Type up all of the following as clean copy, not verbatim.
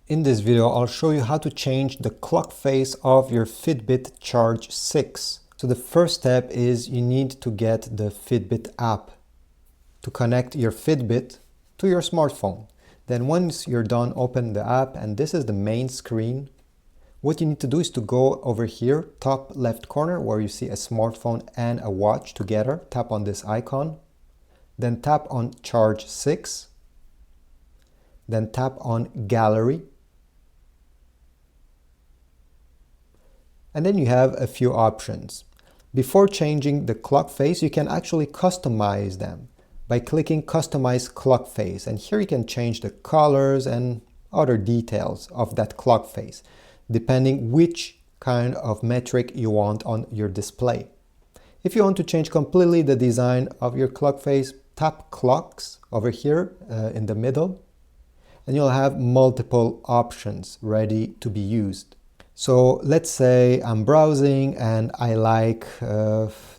In this video, I'll show you how to change the clock face of your Fitbit Charge 6. So the first step is you need to get the Fitbit app to connect your Fitbit to your smartphone. Then once you're done, open the app, and this is the main screen. What you need to do is to go over here, top left corner, where you see a smartphone and a watch together. Tap on this icon. Then tap on Charge 6. Then tap on Gallery. And then you have a few options. Before changing the clock face, you can actually customize them by clicking Customize Clock Face. And here you can change the colors and other details of that clock face, depending which kind of metric you want on your display. If you want to change completely the design of your clock face, tap Clocks over here in the middle, and you'll have multiple options ready to be used. So let's say I'm browsing and I like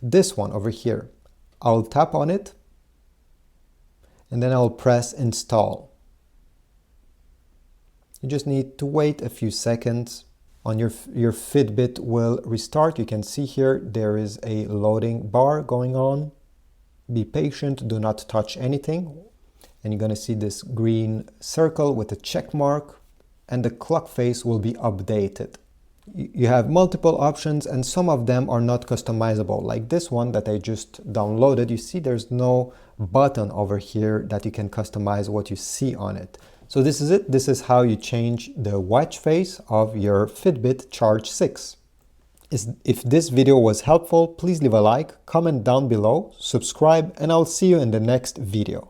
this one over here. I'll tap on it and then I'll press install. You just need to wait a few seconds. Your Fitbit will restart. You can see here there is a loading bar going on. Be patient, do not touch anything. And you're going to see this green circle with a check mark, and the clock face will be updated. You have multiple options, and some of them are not customizable. Like this one that I just downloaded, you see there's no button over here that you can customize what you see on it. So this is it. This is how you change the watch face of your Fitbit Charge 6. If this video was helpful, please leave a like, comment down below, subscribe, and I'll see you in the next video.